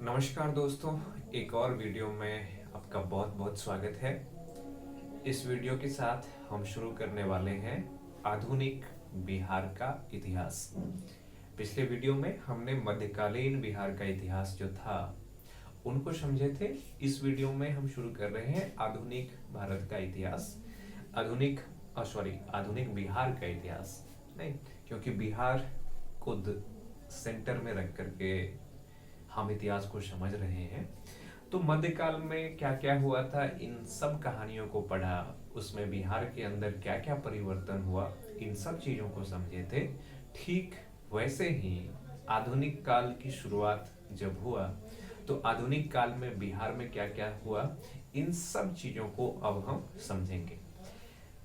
नमस्कार दोस्तों, एक और वीडियो में आपका बहुत बहुत स्वागत है। इस वीडियो के साथ हम शुरू करने वाले हैं आधुनिक बिहार का इतिहास। पिछले वीडियो में हमने मध्यकालीन बिहार का इतिहास जो था उनको समझे थे। इस वीडियो में हम शुरू कर रहे हैं आधुनिक भारत का इतिहास, आधुनिक बिहार का इतिहास। नहीं, क्योंकि बिहार को सेंटर में रख करके हम इतिहास को समझ रहे हैं। तो मध्यकाल में क्या क्या हुआ था, इन सब कहानियों को पढ़ा, उसमें बिहार के अंदर क्या क्या परिवर्तन हुआ, इन सब चीजों को समझे थे। ठीक वैसे ही आधुनिक काल की शुरुआत जब हुआ तो आधुनिक काल में बिहार में क्या क्या हुआ, इन सब चीजों को अब हम समझेंगे।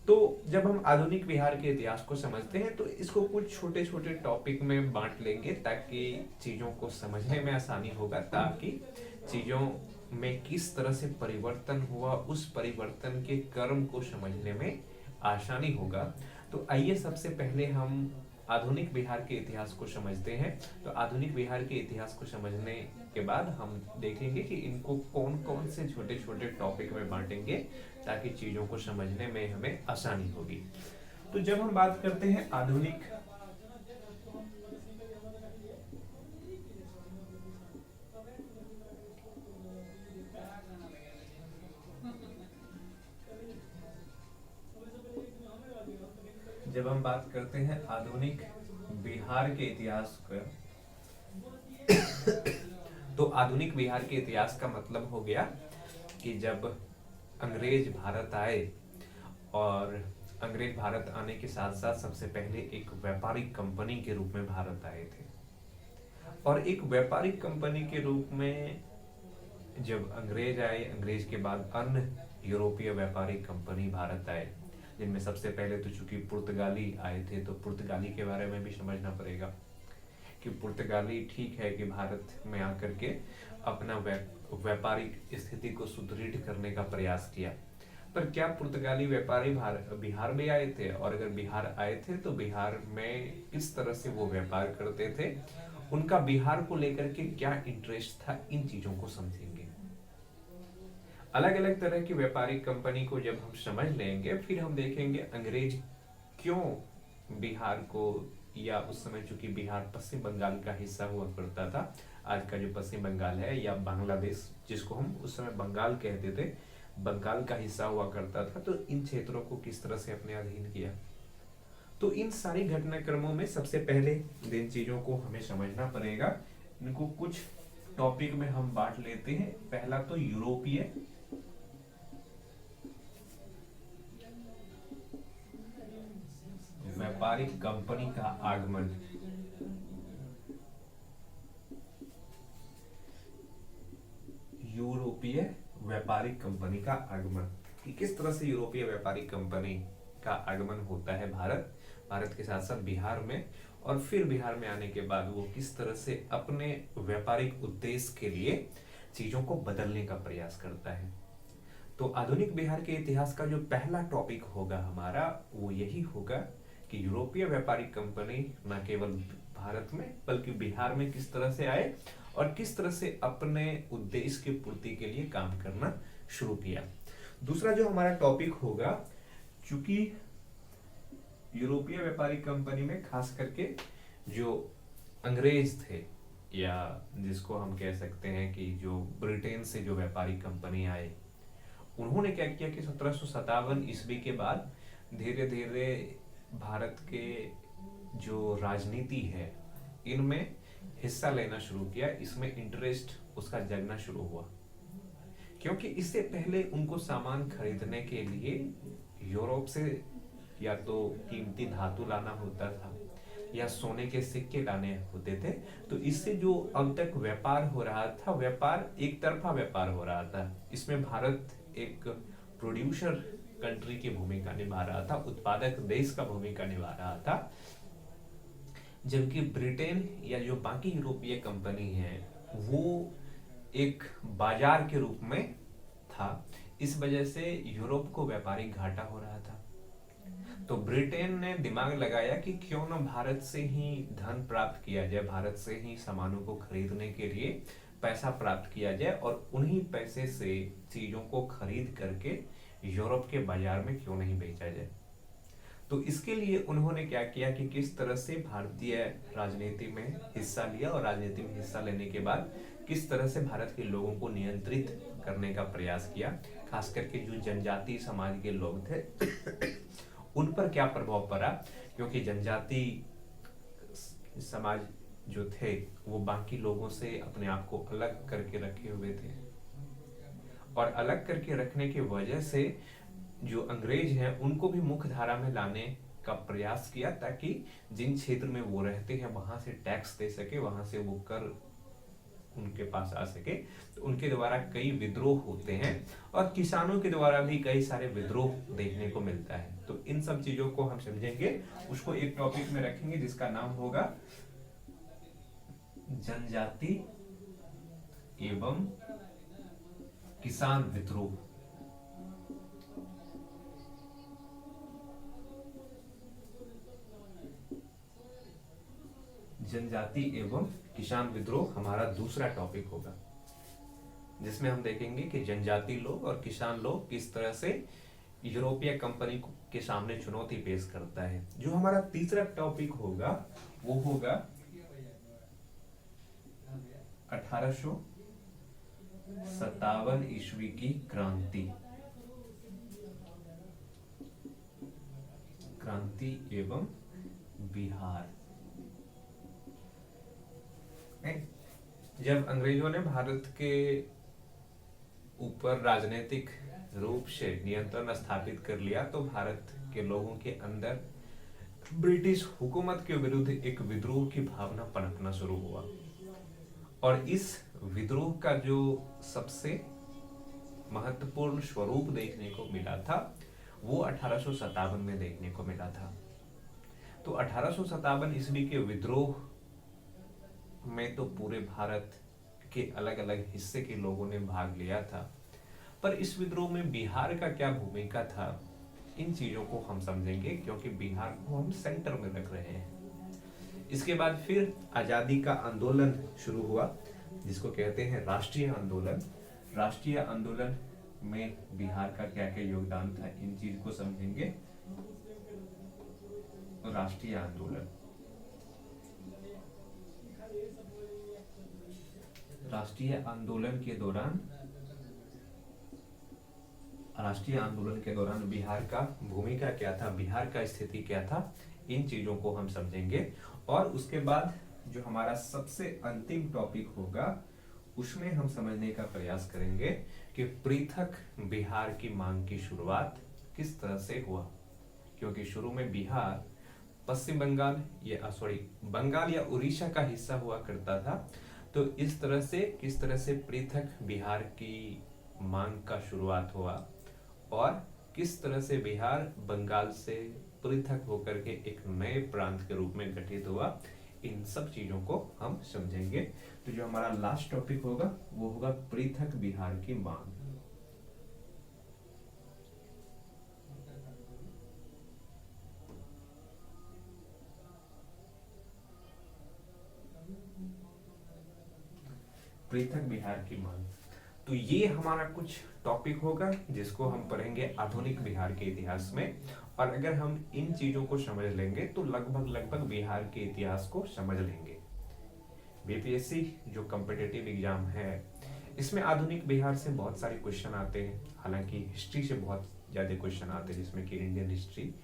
तो जब हम आधुनिक बिहार के इतिहास को समझते हैं तो इसको कुछ छोटे छोटे टॉपिक में बांट लेंगे ताकि चीजों को समझने में आसानी होगा, ताकि चीजों में किस तरह से परिवर्तन हुआ, उस परिवर्तन के क्रम को समझने में आसानी होगा। तो आइए सबसे पहले हम आधुनिक बिहार के इतिहास को समझते हैं। तो आधुनिक बिहार के इतिहास को समझने के बाद हम देखेंगे कि इनको कौन कौन से छोटे छोटे टॉपिक में बांटेंगे ताकि चीजों को समझने में हमें आसानी होगी। तो जब हम बात करते हैं आधुनिक बिहार के इतिहास का, तो आधुनिक बिहार के इतिहास का मतलब हो गया कि जब अंग्रेज भारत आए, और अंग्रेज भारत आने के साथ साथ सबसे पहले एक व्यापारिक कंपनी के रूप में भारत आए थे। और एक व्यापारिक कंपनी के रूप में जब अंग्रेज आए, अंग्रेज के बाद अन्य यूरोपीय व्यापारिक कंपनी भारत आए, जिनमें सबसे पहले तो चूंकि पुर्तगाली आए थे तो पुर्तगाली के बारे में भी समझना पड़ेगा कि पुर्तगाली ठीक है कि भारत में आकर के अपना व्यापारिक स्थिति को सुदृढ़ करने का प्रयास किया, पर क्या पुर्तगाली व्यापारी बिहार में आए थे? और अगर बिहार आए थे तो बिहार में किस तरह से वो व्यापार करते थे, उनका बिहार को लेकर के क्या इंटरेस्ट था, इन चीजों को समझेंगे। अलग अलग तरह की व्यापारिक कंपनी को जब हम समझ लेंगे, फिर हम देखेंगे अंग्रेज क्यों बिहार को, या उस समय चूंकि बिहार पश्चिम बंगाल का हिस्सा हुआ करता था, आज का जो पश्चिम बंगाल है या बांग्लादेश जिसको हम उस समय बंगाल कहते थे, बंगाल का हिस्सा हुआ करता था, तो इन क्षेत्रों को किस तरह से अपने अधीन किया। तो इन सारी घटनाक्रमों में सबसे पहले जिन चीजों को हमें समझना पड़ेगा, इनको कुछ टॉपिक में हम बांट लेते हैं। पहला तो यूरोपीय व्यापारिक कंपनी का आगमन। यूरोपीय व्यापारिक कंपनी का आगमन, कि किस तरह से यूरोपीय व्यापारिक कंपनी का आगमन होता है भारत के साथ साथ बिहार में, और फिर बिहार में आने के बाद वो किस तरह से अपने व्यापारिक उद्देश्य के लिए चीजों को बदलने का प्रयास करता है। तो आधुनिक बिहार के इतिहास का जो पहला टॉपिक होगा हमारा, वो यही होगा कि यूरोपीय व्यापारिक कंपनी न केवल भारत में बल्कि बिहार में किस तरह से आए और किस तरह से अपने उद्देश्य की पूर्ति के लिए काम करना शुरू किया। दूसरा जो हमारा टॉपिक होगा, चूंकि यूरोपीय व्यापारिक कंपनी में खास करके जो अंग्रेज थे, या जिसको हम कह सकते हैं कि जो ब्रिटेन से जो व्यापारिक कंपनी आए, उन्होंने क्या किया कि 1757 ईस्वी के बाद धीरे धीरे भारत के जो राजनीति है इनमें हिस्सा लेना शुरू किया, इसमें इंटरेस्ट उसका जगना शुरू हुआ। क्योंकि इससे पहले उनको सामान खरीदने के लिए यूरोप से या तो कीमती धातु लाना होता था या सोने के सिक्के लाने होते थे। तो इससे जो अब तक व्यापार हो रहा था, व्यापार एक तरफा व्यापार हो रहा था। इसमें भारत एक प्रोड्यूसर कंट्री की भूमिका निभा रहा था, उत्पादक देश का भूमिका निभा रहा था, जबकि ब्रिटेन या जो बाकी यूरोपीय कंपनी है वो एक बाजार के रूप में था। इस वजह से यूरोप को व्यापारिक घाटा हो रहा था। तो ब्रिटेन ने दिमाग लगाया कि क्यों ना भारत से ही धन प्राप्त किया जाए, भारत से ही सामानों को खरीदने के लिए पैसा प्राप्त किया जाए और उन्हीं पैसे से चीजों को खरीद करके यूरोप के बाजार में क्यों नहीं बेचा जाए। तो इसके लिए उन्होंने क्या किया कि किस तरह से भारतीय राजनीति में हिस्सा लिया और राजनीति में हिस्सा लेने के बाद किस तरह से भारत के लोगों को नियंत्रित करने का प्रयास किया, खास करके जो जनजातीय समाज के लोग थे उन पर क्या प्रभाव पड़ा, क्योंकि जनजाति समाज जो थे वो बाकी लोगों से अपने आप को अलग करके रखे हुए थे और अलग करके रखने की वजह से जो अंग्रेज हैं उनको भी मुख्य धारा में लाने का प्रयास किया, ताकि जिन क्षेत्र में वो रहते हैं वहां से टैक्स दे सके, वहां से वो कर उनके पास आ सके। तो उनके द्वारा कई विद्रोह होते हैं और किसानों के द्वारा भी कई सारे विद्रोह देखने को मिलता है। तो इन सब चीजों को हम समझेंगे, उसको एक टॉपिक में रखेंगे जिसका नाम होगा जनजाति एवं किसान विद्रोह। जनजाति एवं किसान विद्रोह हमारा दूसरा टॉपिक होगा, जिसमें हम देखेंगे कि जनजाति लोग और किसान लोग किस तरह से यूरोपीय कंपनी के सामने चुनौती पेश करता है। जो हमारा तीसरा टॉपिक होगा वो होगा 1857 ईस्वी की क्रांति एवं बिहार। जब अंग्रेजों ने भारत के ऊपर राजनीतिक रूप से नियंत्रण स्थापित कर लिया तो भारत के लोगों के अंदर ब्रिटिश हुकूमत के विरुद्ध एक विद्रोह की भावना पनपना शुरू हुआ और इस विद्रोह का जो सबसे महत्वपूर्ण स्वरूप देखने को मिला था वो 1857 में देखने को मिला था। तो 1857 ईस्वी के विद्रोह में तो पूरे भारत के अलग अलग हिस्से के लोगों ने भाग लिया था, पर इस विद्रोह में बिहार का क्या भूमिका था, इन चीजों को हम समझेंगे क्योंकि बिहार को हम सेंटर में रख रहे हैं। इसके बाद फिर आजादी का आंदोलन शुरू हुआ जिसको कहते हैं राष्ट्रीय आंदोलन। राष्ट्रीय आंदोलन में बिहार का क्या क्या योगदान था, इन चीज को समझेंगे। राष्ट्रीय आंदोलन, राष्ट्रीय आंदोलन के दौरान बिहार का भूमिका क्या था, बिहार का स्थिति क्या था, इन चीजों को हम समझेंगे। और उसके बाद जो हमारा सबसे अंतिम टॉपिक होगा उसमें हम समझने का प्रयास करेंगे कि पृथक बिहार की मांग की शुरुआत किस तरह से हुआ, क्योंकि शुरू में बिहार पश्चिम बंगाल बंगाल या उड़ीसा का हिस्सा हुआ करता था। तो इस तरह से किस तरह से पृथक बिहार की मांग का शुरुआत हुआ और किस तरह से बिहार बंगाल से पृथक होकर के एक नए प्रांत के रूप में गठित हुआ, इन सब चीजों को हम समझेंगे। तो जो हमारा लास्ट टॉपिक होगा वो होगा पृथक बिहार की मांग। पृथक बिहार की मांग। तो ये हमारा कुछ टॉपिक होगा जिसको हम पढ़ेंगे आधुनिक बिहार के इतिहास में, और अगर हम इन चीजों को समझ लेंगे तो लगभग बिहार के इतिहास को समझ लेंगे। बीपीएससी जो कॉम्पिटिटिव एग्जाम है इसमें आधुनिक बिहार से बहुत सारे क्वेश्चन आते हैं, हालांकि हिस्ट्री से बहुत ज्यादा क्वेश्चन आते हैं जिसमें कि इंडियन हिस्ट्री,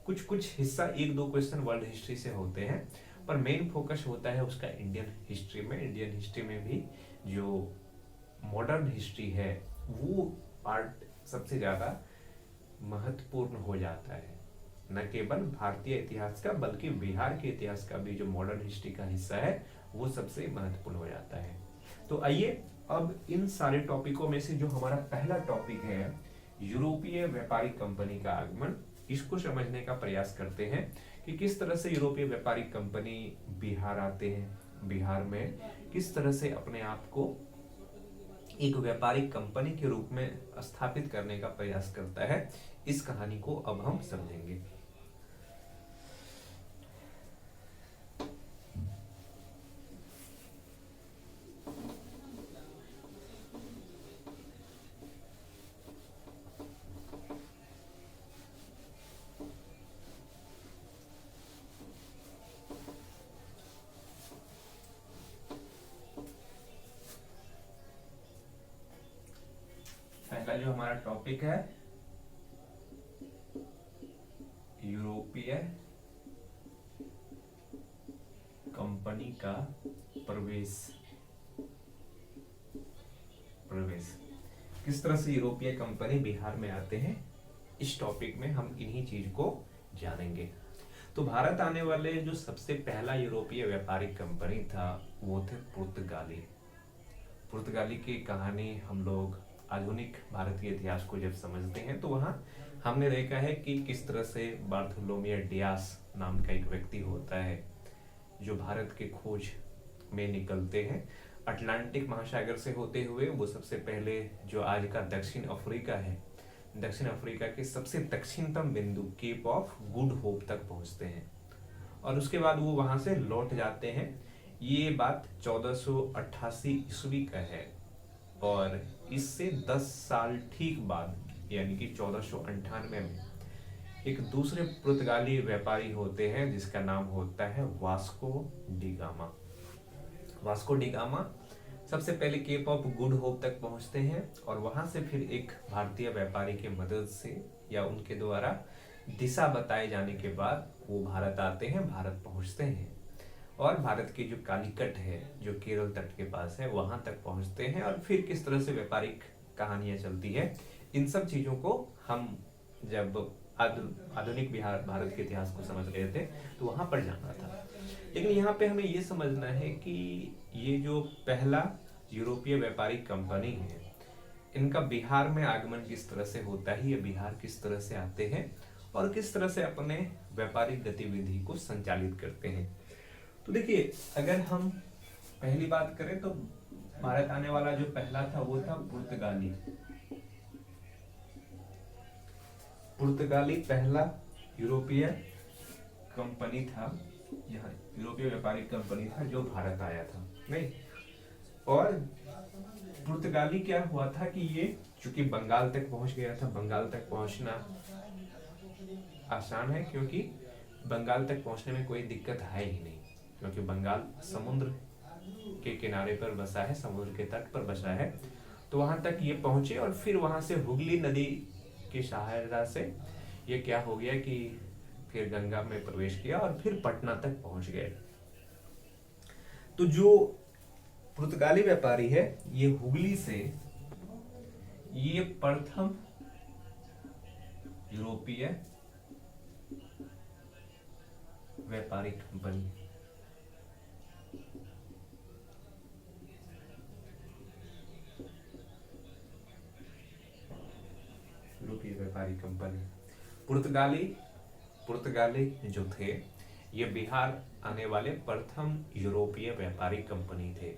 कुछ हिस्सा एक दो क्वेश्चन वर्ल्ड हिस्ट्री से होते हैं, पर मेन फोकस होता है उसका इंडियन हिस्ट्री में। इंडियन हिस्ट्री में भी जो मॉडर्न हिस्ट्री है वो पार्ट सबसे ज्यादा महत्वपूर्ण हो जाता है, न केवल भारतीय इतिहास का बल्कि बिहार के इतिहास का भी जो मॉडर्न हिस्ट्री का हिस्सा है वो सबसे महत्वपूर्ण हो जाता है। तो आइए अब इन सारे टॉपिकों में से जो हमारा पहला टॉपिक है यूरोपीय व्यापारिक कंपनी का आगमन, इसको समझने का प्रयास करते हैं कि किस तरह से यूरोपीय व्यापारिक कंपनी बिहार आते हैं, बिहार में किस तरह से अपने आप को एक व्यापारिक कंपनी के रूप में स्थापित करने का प्रयास करता है। इस कहानी को अब हम समझेंगे। का जो हमारा टॉपिक है यूरोपीय कंपनी का प्रवेश। किस तरह से यूरोपीय कंपनी बिहार में आते हैं, इस टॉपिक में हम इन्हीं चीज को जानेंगे। तो भारत आने वाले जो सबसे पहला यूरोपीय व्यापारिक कंपनी था वो थे पुर्तगाली। पुर्तगाली की कहानी हम लोग आधुनिक भारतीय इतिहास को जब समझते हैं तो वहाँ हमने देखा है कि किस तरह से बार्थोलोमियो डियास नाम का एक व्यक्ति होता है जो भारत के खोज में निकलते हैं। अटलांटिक महासागर से होते हुए वो सबसे पहले जो आज का दक्षिण अफ्रीका है, दक्षिण अफ्रीका के सबसे दक्षिणतम बिंदु केप ऑफ गुड होप तक पहुंचते हैं और उसके बाद वो वहां से लौट जाते हैं। ये बात 1488 ईस्वी का है और इससे 10 साल ठीक बाद यानी कि 1498 में एक दूसरे पुर्तगाली व्यापारी होते हैं जिसका नाम होता है Vasco D gamma. Vasco D gamma सबसे पहले केप ऑफ गुड होप तक पहुंचते हैं और वहां से फिर एक भारतीय व्यापारी के मदद से या उनके द्वारा दिशा बताए जाने के बाद वो भारत आते हैं, भारत पहुंचते हैं और भारत की जो कालीकट है जो केरल तट के पास है वहां तक पहुंचते हैं और फिर किस तरह से व्यापारिक कहानियां चलती है, इन सब चीजों को हम जब आधुनिक बिहार भारत के इतिहास को समझ रहे थे तो वहां पर जाना था। लेकिन यहाँ पे हमें ये समझना है कि ये जो पहला यूरोपीय व्यापारिक कंपनी है इनका बिहार में आगमन किस तरह से होता है, ये बिहार किस तरह से आते हैं और किस तरह से अपने व्यापारिक गतिविधि को संचालित करते हैं। तो देखिए, अगर हम पहली बात करें तो भारत आने वाला जो पहला था वो था पुर्तगाली। पुर्तगाली पहला यूरोपीय कंपनी था, यहाँ यूरोपीय व्यापारिक कंपनी था जो भारत आया था, नहीं। और पुर्तगाली क्या हुआ था कि ये चूंकि बंगाल तक पहुंच गया था, बंगाल तक पहुंचना आसान है क्योंकि बंगाल तक पहुंचने में कोई दिक्कत है ही नहीं, क्योंकि बंगाल समुद्र के किनारे पर बसा है, समुद्र के तट पर बसा है। तो वहां तक ये पहुंचे और फिर वहां से हुगली नदी की सहायता से ये क्या हो गया कि फिर गंगा में प्रवेश किया और फिर पटना तक पहुंच गए। तो जो पुर्तगाली व्यापारी है ये हुगली से ये प्रथम यूरोपीय व्यापारिक कंपनी, यूरोपीय व्यापारिक कंपनी पुर्तगाली जो थे ये बिहार आने वाले प्रथम यूरोपीय व्यापारिक कंपनी थे।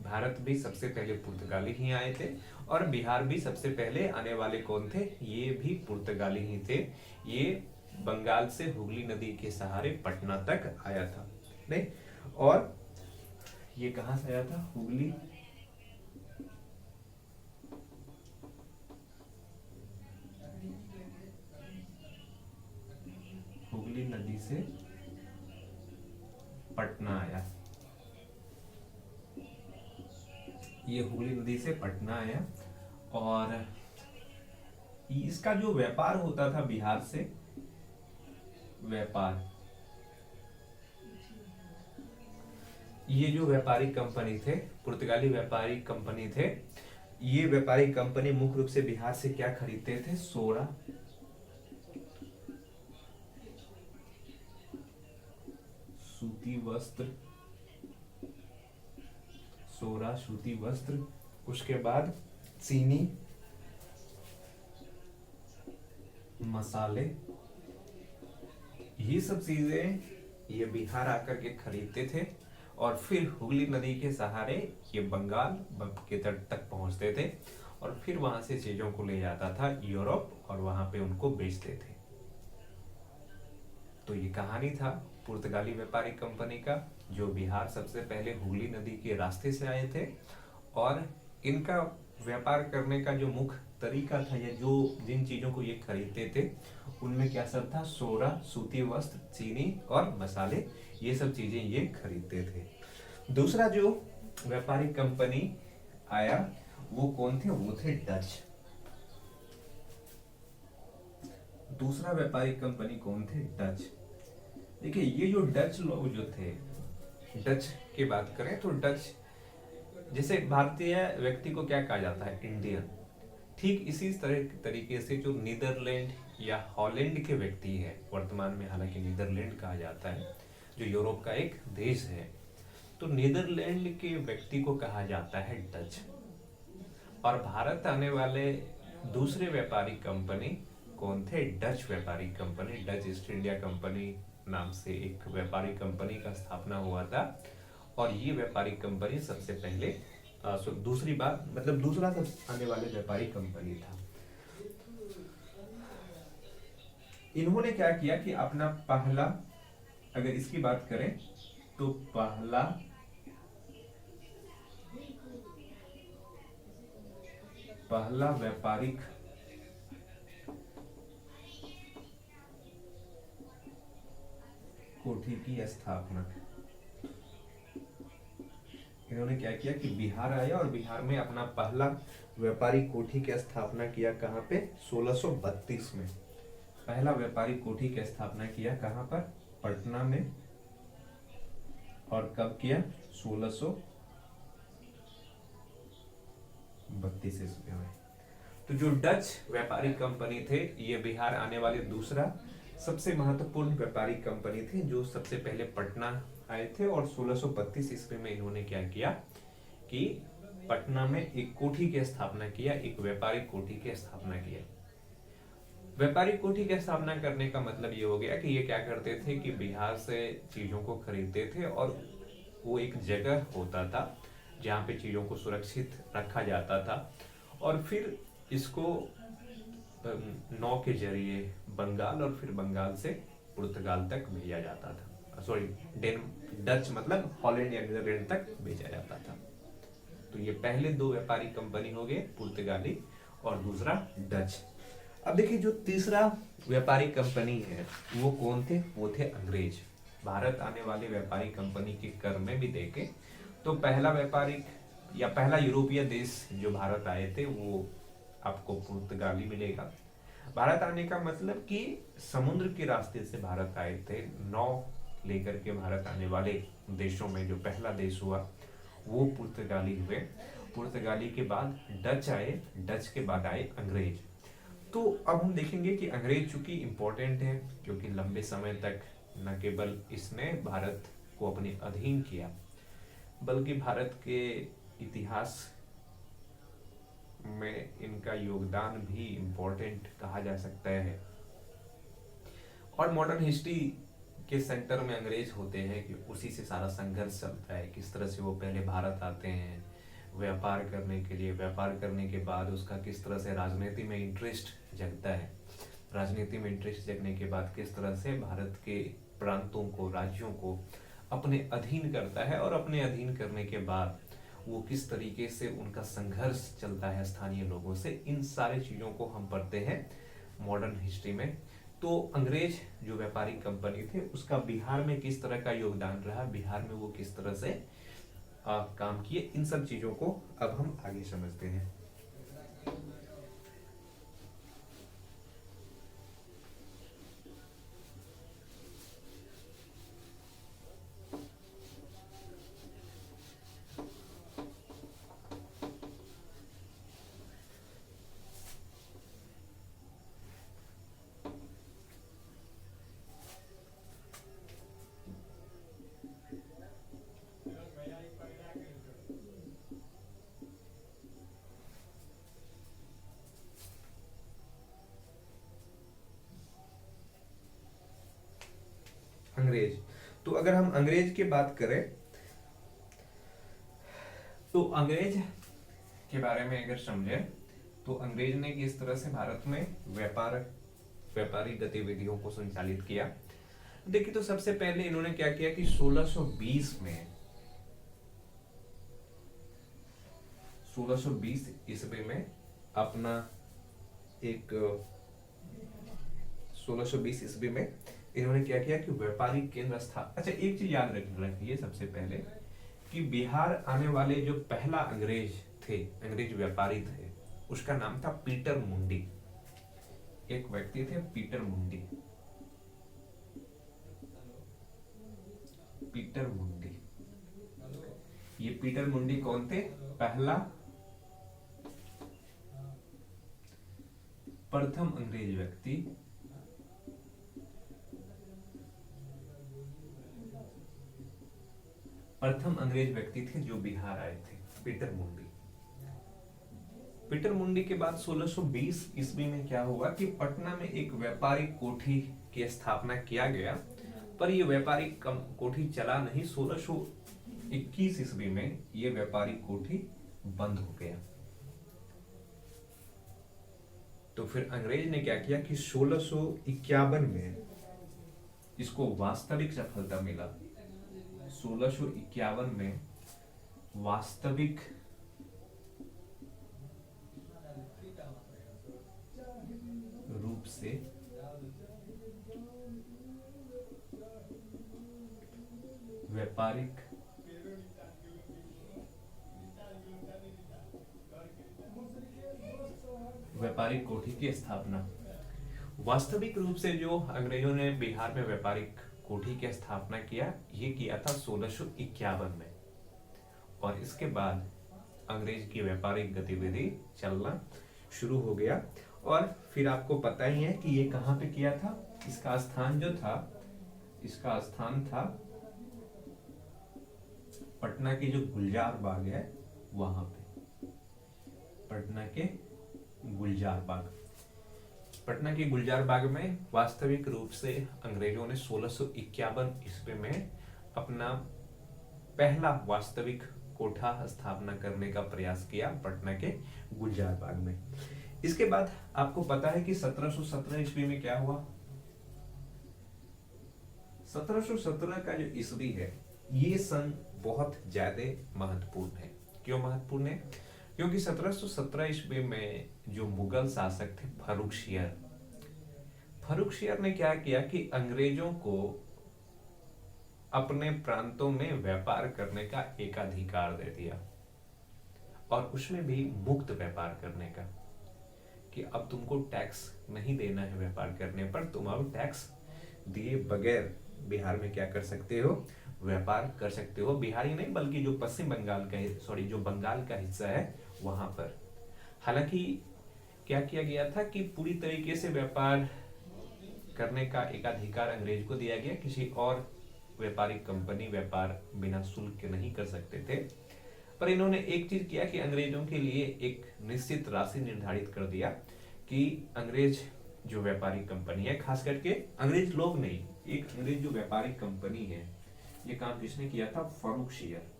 भारत भी सबसे पहले पुर्तगाली ही आए थे और बिहार भी सबसे पहले आने वाले कौन थे, ये भी पुर्तगाली ही थे। ये बंगाल से हुगली नदी के सहारे पटना तक आया था, नहीं। और ये कहां से आया था, हुगली नदी से पटना आया। ये हुगली नदी से पटना आया और इसका जो व्यापार होता था बिहार से, व्यापार, ये जो व्यापारिक कंपनी थे, पुर्तगाली व्यापारिक कंपनी थे, ये व्यापारिक कंपनी मुख्य रूप से बिहार से क्या खरीदते थे, सोना, सूती वस्त्र, सोना, सूती वस्त्र, उसके बाद चीनी, मसाले, ये सब चीजें ये बिहार आकर के खरीदते थे और फिर हुगली नदी के सहारे ये बंगाल के तट तक पहुंचते थे और फिर वहां से चीजों को ले जाता था यूरोप और वहां पे उनको बेचते थे। तो ये कहानी था पुर्तगाली व्यापारिक कंपनी का, जो बिहार सबसे पहले हुगली नदी के रास्ते से आए थे और इनका व्यापार करने का जो मुख्य तरीका था या जो जिन चीजों को ये खरीदते थे उनमें क्या सब था, सोना, सूती वस्त्र, चीनी और मसाले, ये सब चीजें ये खरीदते थे। दूसरा जो व्यापारिक कंपनी आया वो कौन थे, वो थे डच। दूसरा व्यापारिक कंपनी कौन थे? डच। देखिए ये जो डच लोग जो थे, डच की बात करें तो डच, जैसे भारतीय व्यक्ति को क्या कहा जाता है? इंडियन। ठीक इसी तरह तरीके से जो नीदरलैंड या हॉलैंड के व्यक्ति है, वर्तमान में हालांकि नीदरलैंड कहा जाता है, जो यूरोप का एक देश है, तो नीदरलैंड के व्यक्ति को कहा जाता है डच। और भारत आने वाले दूसरे व्यापारिक कंपनी कौन थे? डच व्यापारिक company, Dutch east India company नाम से एक व्यापारिक कंपनी का स्थापना हुआ था। और ये व्यापारिक कंपनी सबसे पहले दूसरी बात मतलब दूसरा सब आने वाले व्यापारिक कंपनी था। इन्होंने क्या किया कि अपना पहला, अगर इसकी बात करें तो पहला व्यापारिक कोठी की स्थापना, इन्होंने क्या किया कि बिहार आया और बिहार में अपना पहला व्यापारिक कोठी की स्थापना किया। कहाँ पे? 1632 में पहला व्यापारिक कोठी की स्थापना किया। कहाँ पर? पटना में। और कब किया? 1632 ईस्वी में। तो जो डच व्यापारिक कंपनी थे, ये बिहार आने वाले दूसरा सबसे महत्वपूर्ण व्यापारिक कंपनी थी, जो सबसे पहले पटना आए थे। और 1632 ईस्वी में इन्होंने क्या किया कि पटना में एक कोठी की स्थापना किया, एक व्यापारिक कोठी की स्थापना किया। व्यापारिक कोठी की स्थापना करने का मतलब ये हो गया कि ये क्या करते थे कि बिहार से चीजों को खरीदते थे, और वो एक जगह होता था जहाँ पे चीजों को सुरक्षित रखा जाता था, और फिर इसको नौ के जरिए बंगाल और फिर बंगाल से पुर्तगाल तक भेजा जाता था। सॉरी, डच मतलब हॉलैंड या नीदरलैंड तक भेजा जाता था। तो ये पहले दो व्यापारिक कंपनी हो गए, पुर्तगाली और दूसरा डच। अब देखिए जो तीसरा व्यापारिक कंपनी है वो कौन थे? वो थे अंग्रेज। भारत आने वाले व्यापारिक कंपनी के क्रम में भी देखें तो पहला व्यापारिक या पहला यूरोपीय देश जो भारत आए थे वो आपको पुर्तगाली मिलेगा। भारत आने का मतलब कि समुद्र के रास्ते से भारत आए थे। नौ लेकर के भारत आने वाले देशों में जो पहला देश हुआ वो पुर्तगाली हुए। पुर्तगाली के बाद डच आए, डच के बाद आए अंग्रेज। तो अब हम देखेंगे कि अंग्रेज चूंकि इम्पोर्टेंट है, क्योंकि लंबे समय तक न केवल इसने भारत को अपने अधीन किया, बल्कि भारत के इतिहास में इनका योगदान भी इम्पोर्टेंट कहा जा सकता है। और मॉडर्न हिस्ट्री के सेंटर में अंग्रेज होते हैं कि उसी से सारा संघर्ष चलता है, किस तरह से वो पहले भारत आते हैं व्यापार करने के लिए, व्यापार करने के बाद उसका किस तरह से राजनीति में इंटरेस्ट जगता है, राजनीति में इंटरेस्ट जगने के बाद किस तरह से भारत के प्रांतों को, राज्यों को अपने अधीन करता है, और अपने अधीन करने के बाद वो किस तरीके से उनका संघर्ष चलता है स्थानीय लोगों से। इन सारी चीजों को हम पढ़ते हैं मॉडर्न हिस्ट्री में। तो अंग्रेज जो व्यापारिक कंपनी थे उसका बिहार में किस तरह का योगदान रहा, बिहार में वो किस तरह से काम किए, इन सब चीजों को अब हम आगे समझते हैं। अंग्रेज, तो अगर हम अंग्रेज की बात करें तो अंग्रेज के बारे में अगर समझे तो अंग्रेज ने किस तरह से भारत में व्यापारिक गतिविधियों को संचालित किया। देखिए तो सबसे पहले इन्होंने क्या किया कि 1620 ईस्वी में अपना एक 1620 ईस्वी में इन्होंने क्या किया कि व्यापारिक केंद्र अच्छा एक चीज याद रखिए सबसे पहले कि बिहार आने वाले जो पहला अंग्रेज थे, अंग्रेज व्यापारी थे, उसका नाम था पीटर मुंडी। एक व्यक्ति थे पीटर मुंडी। पीटर मुंडी, ये पीटर मुंडी कौन थे? पहला प्रथम अंग्रेज व्यक्ति थे जो बिहार आए थे, पीटर मुंडी। पीटर मुंडी के बाद 1620 ईस्वी में क्या हुआ कि पटना में एक व्यापारिक कोठी की स्थापना किया गया, पर यह व्यापारिक कोठी चला नहीं। 1621 ईस्वी में यह व्यापारिक कोठी बंद हो गया। तो फिर अंग्रेज ने क्या किया कि 1651 में इसको वास्तविक सफलता मिला। 1651 में वास्तविक रूप से व्यापारिक कोठी की स्थापना। वास्तविक रूप से जो अंग्रेजों ने बिहार में व्यापारिक कोठी की स्थापना किया, ये किया था 1651 में। और इसके बाद अंग्रेज की व्यापारिक गतिविधि चलना शुरू हो गया। और फिर आपको पता ही है कि ये कहां पे किया था। इसका स्थान जो था, इसका स्थान था पटना की जो गुलजार बाग है वहां पे। पटना के गुलजार बाग, पटना के गुलजार बाग में वास्तविक रूप से अंग्रेजों ने 1651 ईस्वी में अपना पहला वास्तविक कोठा स्थापना करने का प्रयास किया पटना के गुलजार बाग में। इसके बाद आपको पता है कि 1717 ईस्वी में क्या हुआ। 1717 का जो ईस्वी है, ये सन बहुत ज्यादा महत्वपूर्ण है। क्यों महत्वपूर्ण है? क्योंकि 1717 ईस्वी में जो मुगल शासक थे फर्रुख शियर ने क्या किया कि अंग्रेजों को अपने प्रांतों में व्यापार करने का एकाधिकार दे दिया, और उसमें भी मुक्त व्यापार करने का, कि अब तुमको टैक्स नहीं देना है व्यापार करने पर, तुम अब टैक्स दिए बगैर बिहार में क्या कर सकते हो, व्यापार कर सकते हो। बिहार ही नहीं बल्कि जो पश्चिम बंगाल का जो बंगाल का हिस्सा है वहां पर। हालांकि क्या किया गया था कि पूरी तरीके से व्यापार करने का एकाधिकार अंग्रेज को दिया गया, किसी और व्यापारिक कंपनी व्यापार बिना शुल्क के नहीं कर सकते थे। पर इन्होंने एक चीज किया कि अंग्रेजों के लिए एक निश्चित राशि निर्धारित कर दिया कि अंग्रेज जो व्यापारिक कंपनी है, खास करके अंग्रेज लोग नहीं, एक अंग्रेज जो व्यापारिक कंपनी है, ये काम किसने किया था? फर्रुख शियर।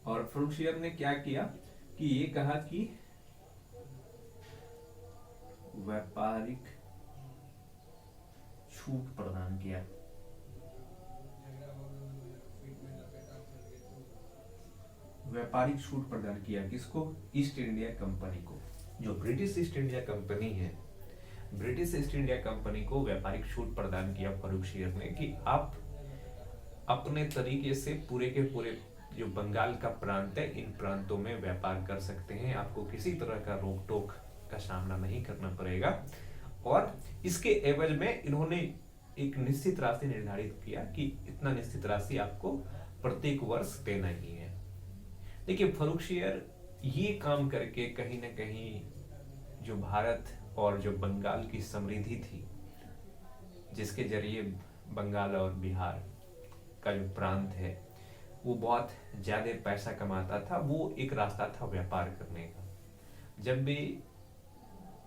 और फर्रुख शियर ने क्या किया कि ये कहा कि व्यापारिक छूट प्रदान किया। व्यापारिक छूट प्रदान किया किसको? ईस्ट इंडिया कंपनी को। जो ब्रिटिश ईस्ट इंडिया कंपनी है, ब्रिटिश ईस्ट इंडिया कंपनी को व्यापारिक छूट प्रदान किया फर्रुख शियर ने कि आप अपने तरीके से पूरे के पूरे जो बंगाल का प्रांत है, इन प्रांतों में व्यापार कर सकते हैं, आपको किसी तरह का रोक टोक का सामना नहीं करना पड़ेगा। और इसके एवज में इन्होंने एक निश्चित राशि निर्धारित किया कि इतना निश्चित राशि आपको प्रत्येक वर्ष देना ही है। देखिए, फर्रुख शियर ये काम करके कहीं ना कहीं जो भारत और जो बंगाल की समृद्धि थी, जिसके जरिए बंगाल और बिहार का जो प्रांत है वो बहुत ज्यादा पैसा कमाता था, वो एक रास्ता था व्यापार करने का। जब भी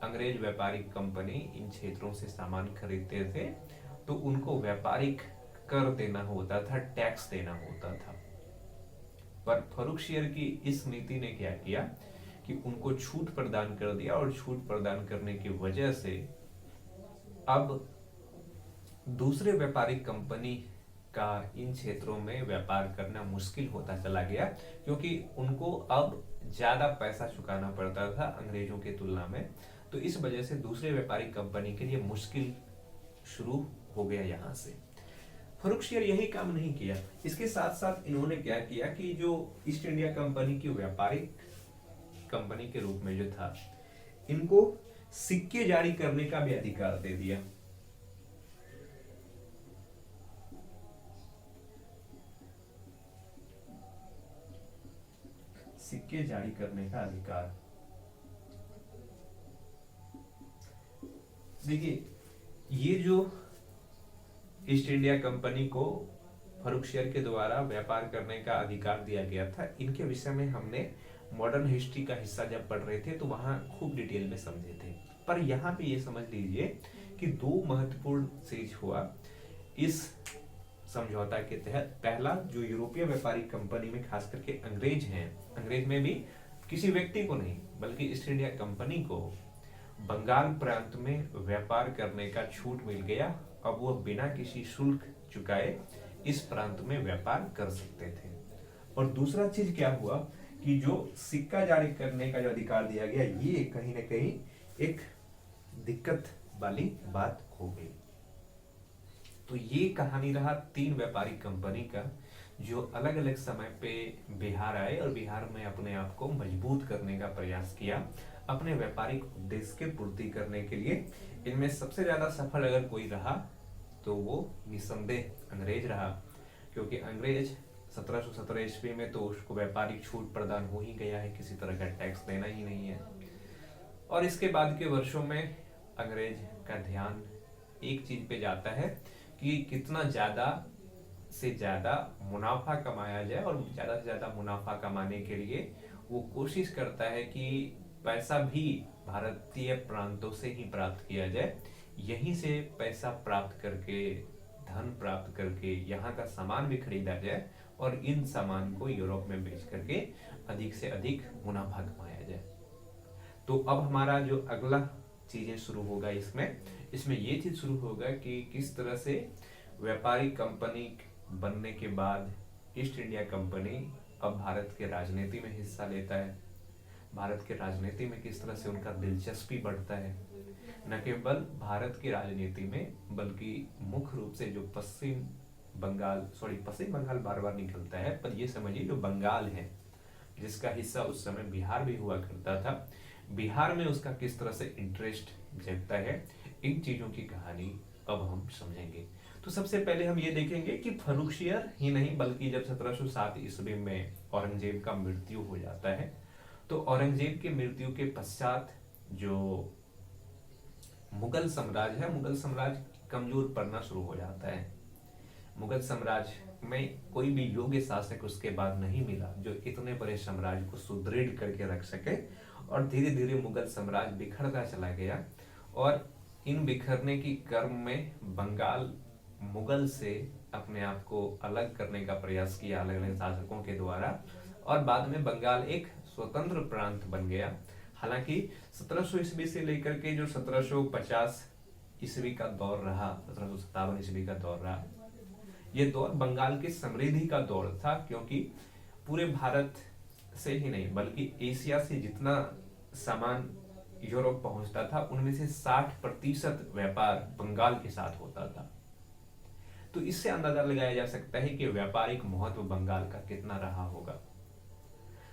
अंग्रेज व्यापारिक कंपनी इन क्षेत्रों से सामान खरीदते थे तो उनको व्यापारिक कर देना होता था, टैक्स देना होता था। पर फर्रुख शियर की इस नीति ने क्या किया कि उनको छूट प्रदान कर दिया, और छूट प्रदान करने की वजह से अब दूसरे व्यापारिक कंपनी का इन क्षेत्रों में व्यापार करना मुश्किल होता चला गया, क्योंकि उनको अब ज्यादा पैसा चुकाना पड़ता था अंग्रेजों के तुलना में। तो इस वजह से दूसरे व्यापारिक कंपनी के लिए मुश्किल शुरू हो गया। यहाँ से फर्रुख शियर यही काम नहीं किया, इसके साथ साथ इन्होंने क्या किया कि जो ईस्ट इंडिया कंपनी की व्यापारिक कंपनी के रूप में जो था, इनको सिक्के जारी करने का भी अधिकार दे दिया। सिक्के जारी करने का अधिकार। देखिए, ये जो ईस्ट इंडिया कंपनी को फर्रुखसियर के द्वारा व्यापार करने का अधिकार दिया गया था, इनके विषय में हमने मॉडर्न हिस्ट्री का हिस्सा जब पढ़ रहे थे तो वहां खूब डिटेल में समझे थे। पर यहाँ पे ये समझ लीजिए कि दो महत्वपूर्ण चीज हुआ इस समझौता के तहत। पहला, जो यूरोपीय व्यापारिक कंपनी में खास करके अंग्रेज हैं, अंग्रेज में भी किसी व्यक्ति को नहीं बल्कि ईस्ट इंडिया कंपनी को बंगाल प्रांत में व्यापार करने का छूट मिल गया। अब वो बिना किसी शुल्क चुकाए इस प्रांत में व्यापार कर सकते थे। और दूसरा चीज क्या हुआ कि जो सिक्का जारी करने का जो अधिकार दिया गया, ये कहीं ना कहीं एक दिक्कत वाली बात हो गई। तो ये कहानी रहा तीन व्यापारिक कंपनी का, जो अलग अलग समय पे बिहार आए और बिहार में अपने आप को मजबूत करने का प्रयास किया अपने व्यापारिक उद्देश्य के पूर्ति करने के लिए। इनमें सबसे ज्यादा सफल अगर कोई रहा तो वो निसंदेह अंग्रेज रहा, क्योंकि अंग्रेज 1717 ईस्वी में तो उसको व्यापारिक छूट प्रदान हो ही गया है, किसी तरह का टैक्स देना ही नहीं है। और इसके बाद के वर्षों में अंग्रेज का ध्यान एक चीज पे जाता है कि कितना ज्यादा से ज्यादा मुनाफा कमाया जाए, और ज्यादा से ज्यादा मुनाफा कमाने के लिए वो कोशिश करता है कि पैसा भी भारतीय प्रांतों से ही प्राप्त किया जाए, यहीं से पैसा प्राप्त करके, धन प्राप्त करके यहाँ का सामान भी खरीदा जाए और इन सामान को यूरोप में बेच करके अधिक से अधिक मुनाफा कमाया जाए। तो अब हमारा जो अगला चीजें शुरू होगा इसमें ये चीज शुरू होगा कि किस तरह से व्यापारिक कंपनी बनने के बाद ईस्ट इंडिया कंपनी अब भारत के राजनीति में हिस्सा लेता है। भारत के राजनीति में किस तरह से उनका दिलचस्पी बढ़ता है, न केवल भारत की राजनीति में बल्कि मुख्य रूप से जो पश्चिम बंगाल बार बार निकलता है, पर ये समझिए जो बंगाल है जिसका हिस्सा उस समय बिहार भी हुआ करता था, बिहार में उसका किस तरह से इंटरेस्ट जगता है, इन चीजों की कहानी अब हम समझेंगे। तो सबसे पहले हम ये देखेंगे कि फर्रुखसियर ही नहीं बल्कि जब 1707 ईस्वी में औरंगजेब का मृत्यु हो जाता है, तो औरंगजेब के मृत्यु के पश्चात जो मुगल साम्राज्य है, मुगल साम्राज्य कमजोर पड़ना शुरू हो जाता है। मुगल साम्राज्य में कोई भी योग्य शासक उसके बाद नहीं मिला जो इतने बड़े साम्राज्य को सुदृढ़ करके रख सके, और धीरे धीरे मुगल साम्राज्य बिखरता चला गया। और इन बिखरने की क्रम में बंगाल मुगल से अपने आप को अलग करने का प्रयास किया अलग अलग शासकों के द्वारा, और बाद में बंगाल एक स्वतंत्र प्रांत बन गया। हालांकि 1700 ईस्वी से लेकर के जो 1750 ईस्वी का दौर रहा, 1757 ईस्वी का दौर रहा, ये दौर बंगाल की समृद्धि का दौर था, क्योंकि पूरे भारत से ही नहीं बल्कि एशिया से जितना सामान यूरोप पहुंचता था उनमें से 60% व्यापार बंगाल के साथ होता था। तो इससे अंदाजा लगाया जा सकता है कि व्यापारिक महत्व बंगाल का कितना रहा होगा।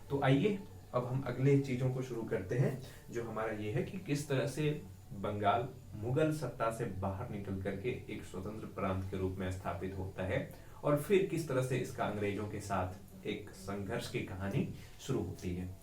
तो आइए अब हम अगले चीजों को शुरू करते हैं, जो हमारा ये है कि किस तरह से बंगाल मुगल सत्ता से बाहर निकल करके एक स्वतंत्र प्रांत के रूप में स्थापित होता है, और फिर किस तरह से इसका अंग्रेजों के साथ एक संघर्ष की कहानी शुरू होती है।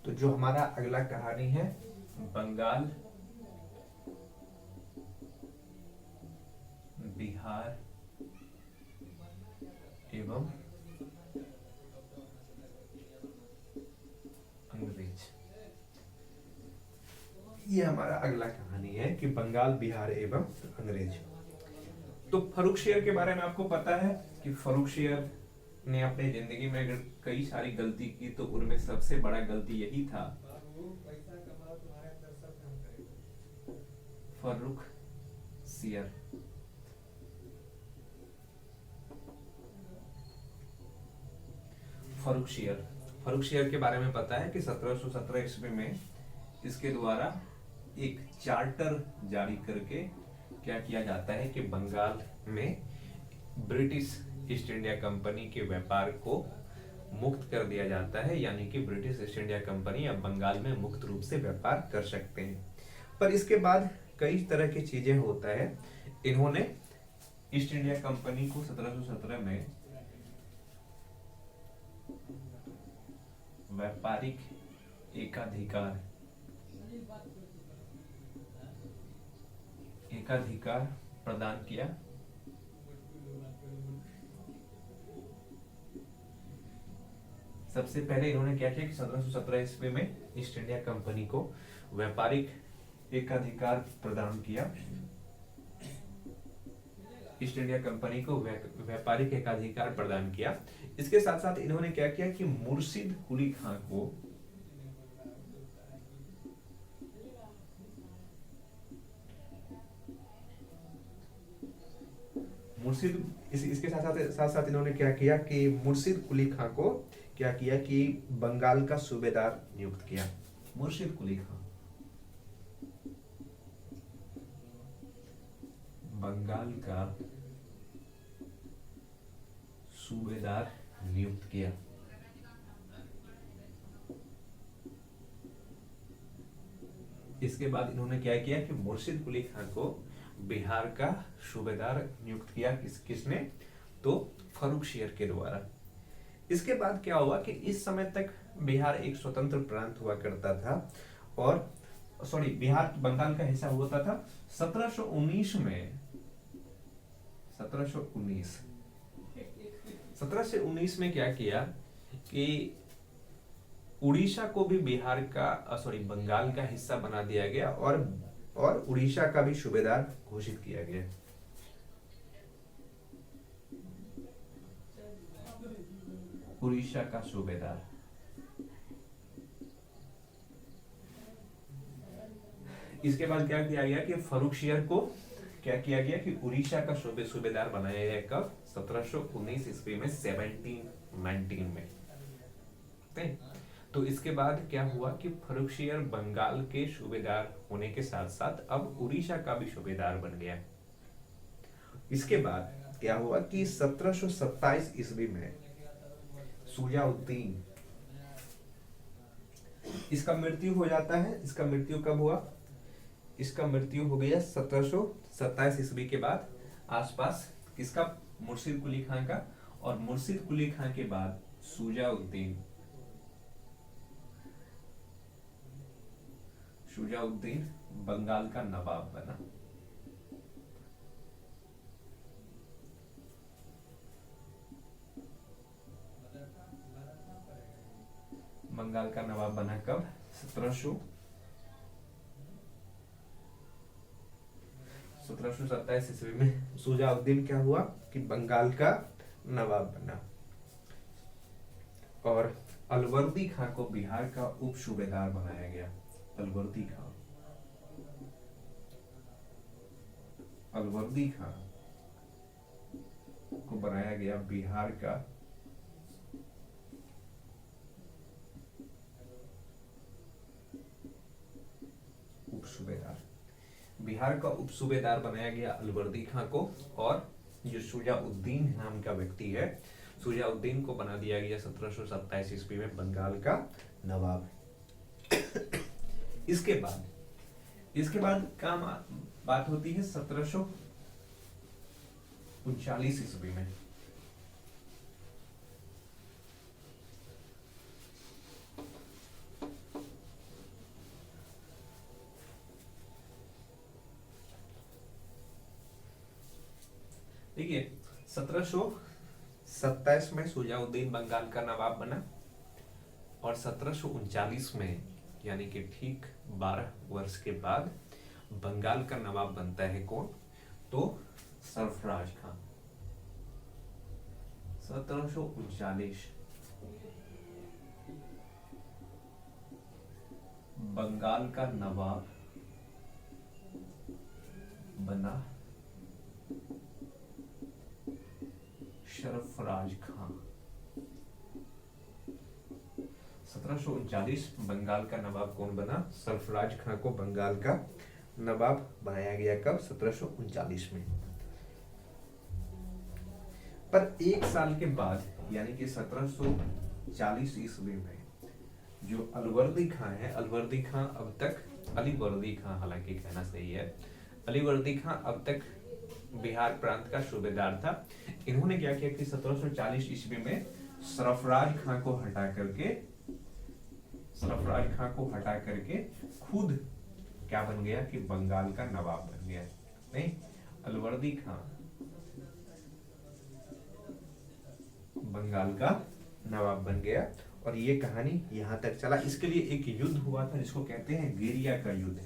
तो जो हमारा अगला कहानी है बंगाल, बिहार एवं अंग्रेज, ये हमारा अगला कहानी है कि बंगाल, बिहार एवं अंग्रेज। तो फर्रुखसियर के बारे में आपको पता है कि फर्रुखसियर ने अपनी जिंदगी में अगर कई सारी गलती की तो उनमें सबसे बड़ा गलती यही था। फर्रुखसियर फर्रुखसियर फर्रुखसियर के बारे में पता है कि 1717 ईस्वी में इसके द्वारा एक चार्टर जारी करके क्या किया जाता है कि बंगाल में ब्रिटिश ईस्ट इंडिया कंपनी के व्यापार को मुक्त कर दिया जाता है, यानी कि ब्रिटिश ईस्ट इंडिया कंपनी अब बंगाल में मुक्त रूप से व्यापार कर सकते हैं। पर इसके बाद कई तरह की चीजें होता है। इन्होंने ईस्ट इंडिया कंपनी को 1717 में व्यापारिक एकाधिकार प्रदान किया। सबसे पहले इन्होंने क्या किया कि 1717 ईस्वी में ईस्ट इंडिया कंपनी को व्यापारिक एकाधिकार प्रदान किया। ईस्ट इंडिया कंपनी को व्यापारिक एकाधिकार प्रदान किया। इसके साथ साथ इन्होंने क्या किया कि मुर्शिद कुली खां को इसके साथ साथ इन्होंने क्या किया कि मुर्शिद कुली खां को क्या किया कि बंगाल का सूबेदार नियुक्त किया। मुर्शिद कुली खां बंगाल का सूबेदार नियुक्त किया। इसके बाद इन्होंने क्या किया कि मुर्शिद कुली खां को बिहार का सूबेदार नियुक्त किया। किसने? तो फर्रुखसियर के द्वारा। इसके बाद क्या हुआ कि इस समय तक बिहार एक स्वतंत्र प्रांत हुआ करता था और बिहार बंगाल का हिस्सा होता था। 1719 में क्या किया कि उड़ीसा को भी बिहार का बंगाल का हिस्सा बना दिया गया और उड़ीसा का भी सूबेदार घोषित किया गया। उड़ीसा का सूबेदार। इसके बाद क्या किया गया कि फर्रुखसियर को क्या किया गया कि उड़ीसा का सूबेदार बनाया गया। कब? 1719 ईस्वी में 1719 में। तो इसके बाद क्या हुआ कि फर्रुखसियर बंगाल के सूबेदार होने के साथ साथ अब उड़ीसा का भी सूबेदार बन गया। इसके बाद क्या हुआ कि 1727 ईस्वी में सुजाउद्दीन इसका मृत्यु हो जाता है। इसका मृत्यु कब हुआ? इसका मृत्यु हो गया 1727 ईस्वी के बाद आसपास। किसका? मुर्शिद कुली खां का। और मुर्शिद कुली खां के बाद शुजाउद्दीन बंगाल का नवाब बना। बंगाल का नवाब बना कब? 1727 ईस्वी में शुजाउद्दीन क्या हुआ कि बंगाल का नवाब बना। और अलवर्दी खां को बिहार का उप सूबेदार बनाया गया। अलवर्दी खां को बनाया गया बिहार का उप सूबेदार। बिहार का उप सूबेदार बनाया गया अलवर्दी खां को। और जो शुजाउद्दीन नाम का व्यक्ति है, शुजाउद्दीन को बना दिया गया 1727 ईस्वी में बंगाल का नवाब। इसके बाद क्या बात होती है 1739 ईस्वी में। देखिए 1727 में सुजाउद्दीन बंगाल का नवाब बना और 1739 में यानी कि ठीक 12 वर्ष के बाद बंगाल का नवाब बनता है कौन? तो सरफराज खां। 1739 बंगाल का नवाब बना सरफराज खां। 1739 बंगाल का नवाब कौन बना? सरफराज खां को बंगाल का नवाब बनाया गया। कब? 1739 में। पर एक साल के बाद यानी कि 1740 ईस्वी में जो अलवर्दी खां है, अलवर्दी खां अब तक अलीवर्दी खां हालांकि कहना सही है, अलीवर्दी खां अब तक बिहार प्रांत का सूबेदार था। इन्होंने क्या किया कि 1740 ईस्वी में सरफराज खां को हटा करके खुद क्या बन गया कि बंगाल का नवाब बन गया। नहीं, अलवर्दी खां बंगाल का नवाब बन गया। और ये कहानी यहां तक चला। इसके लिए एक युद्ध हुआ था जिसको कहते हैं गिरिया का युद्ध।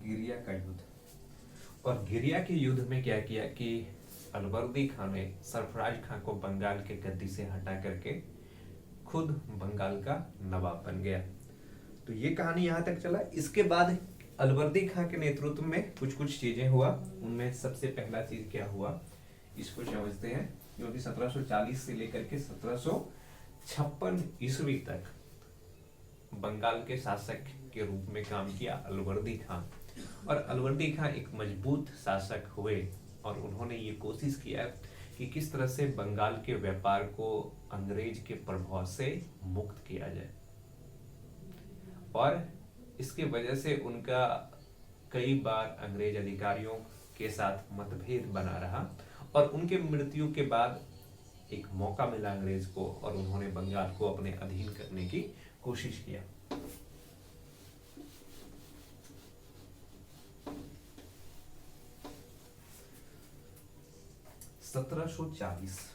गिरिया का युद्ध। और गिरिया के युद्ध में क्या किया कि अलवर्दी खां ने सरफराज खां को बंगाल के गद्दी से हटा करके खुद बंगाल का नवाब बन गया। तो ये कहानी यहां तक चला। इसके बाद अलवर्दी खां के नेतृत्व में कुछ कुछ चीजें हुआ। उनमें सबसे पहला चीज क्या हुआ इसको समझते हैं। क्योंकि 1740 से लेकर के 1756 ईस्वी तक बंगाल के शासक के रूप में काम किया अलवर्दी खां। और अलवर्दी खां एक मजबूत शासक हुए और उन्होंने ये कोशिश किया कि किस तरह से बंगाल के व्यापार को अंग्रेज के प्रभाव से मुक्त किया जाए। और इसके वजह से उनका कई बार अंग्रेज अधिकारियों के साथ मतभेद बना रहा। और उनके मृत्यु के बाद एक मौका मिला अंग्रेज को और उन्होंने बंगाल को अपने अधीन करने की कोशिश किया। सत्रह सौ चालीस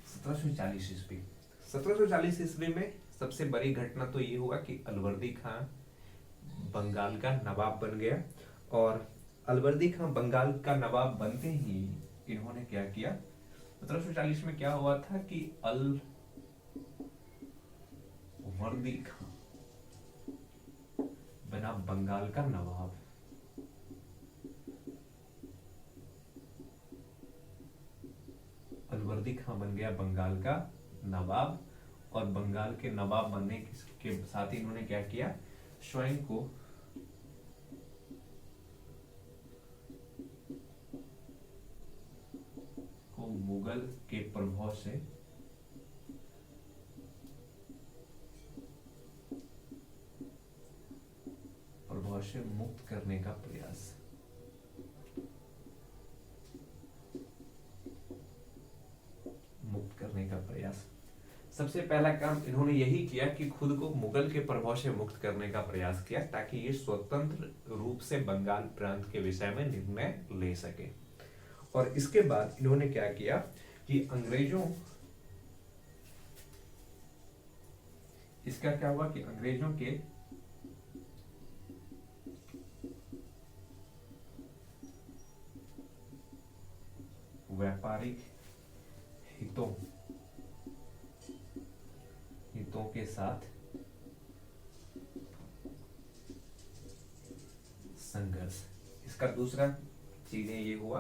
1740 ईस्वी 1740 ईस्वी में सबसे बड़ी घटना तो ये हुआ कि अलवर्दी खां बंगाल का नवाब बन गया। और अलवर्दी खां बंगाल का नवाब बनते ही इन्होंने क्या किया, 1740 में क्या हुआ था कि अलवर्दी खां बना बंगाल का नवाब। अलवर्दी खां बन गया बंगाल का नवाब। और बंगाल के नवाब बनने के साथ ही इन्होंने क्या किया, स्वयं को मुगल के प्रभाव से मुक्त करने का प्रयास। सबसे पहला काम इन्होंने यही किया कि खुद को मुगल के प्रभाव से मुक्त करने का प्रयास किया ताकि ये स्वतंत्र रूप से बंगाल प्रांत के विषय में निर्णय ले सके। और इसके बाद इन्होंने क्या किया कि इसका क्या हुआ कि अंग्रेजों के व्यापारिक हितों के साथ संघर्ष। इसका दूसरा चीजें ये हुआ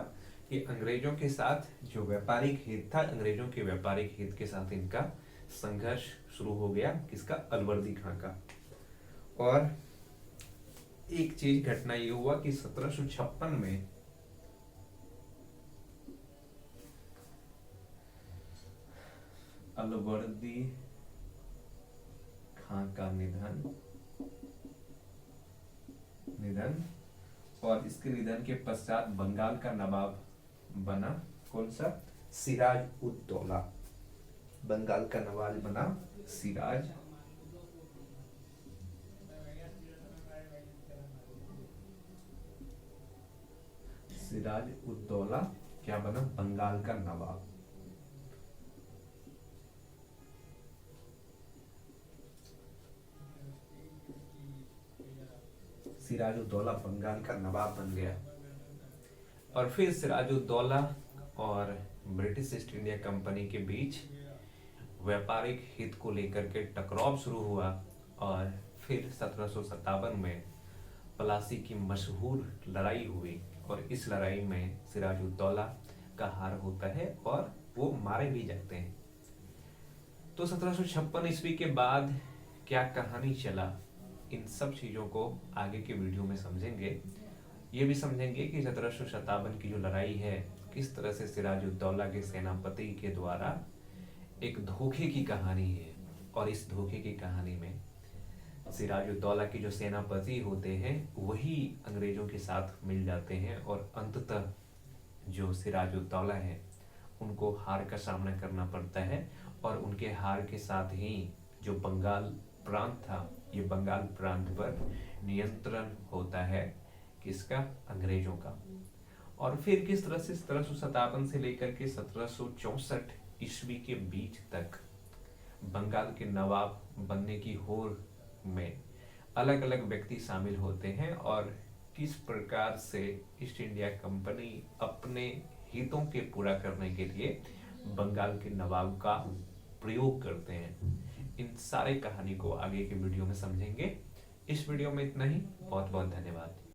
कि अंग्रेजों के साथ जो व्यापारिक हित था, अंग्रेजों के व्यापारिक हित के साथ इनका संघर्ष शुरू हो गया। किसका? अलवर्दी खां का। और एक चीज घटना ये हुआ कि 1756 में अलवर्दी खां का निधन और इसके निधन के पश्चात बंगाल का नवाब बना कौन सा? सिराज उद दौला। बंगाल का नवाब बना सिराज उद दौला। क्या बना? बंगाल का नवाब। सिराजुद्दौला बंगाल का नवाब बन गया। और फिर सिराजुद्दौला और ब्रिटिश ईस्ट इंडिया कंपनी के बीच व्यापारिक हित को लेकर के टकराव शुरू हुआ और फिर 1757 में प्लासी की मशहूर लड़ाई हुई और इस लड़ाई में सिराजुद्दौला का हार होता है और वो मारे भी जाते हैं। तो 1756 ईस्वी के बाद क्या कहानी चला, इन सब चीज़ों को आगे के वीडियो में समझेंगे। ये भी समझेंगे कि 1757 की जो लड़ाई है किस तरह से सिराजुद्दौला के सेनापति के द्वारा एक धोखे की कहानी है और इस धोखे की कहानी में सिराजुद्दौला के जो सेनापति होते हैं वही अंग्रेजों के साथ मिल जाते हैं और अंततः जो सिराजुद्दौला है उनको हार का सामना करना पड़ता है और उनके हार के साथ ही जो बंगाल प्रांत था, ये बंगाल प्रांत पर नियंत्रण होता है किसका, अंग्रेजों का। और फिर किस तरह से 1757 से लेकर के 1764 ईस्वी के बीच तक बंगाल के नवाब बनने की होड़ में अलग अलग व्यक्ति शामिल होते हैं और किस प्रकार से ईस्ट इंडिया कंपनी अपने हितों के पूरा करने के लिए बंगाल के नवाब का प्रयोग करते हैं। इन सारे कहानी को आगे के वीडियो में समझेंगे। इस वीडियो में इतना ही। बहुत बहुत धन्यवाद।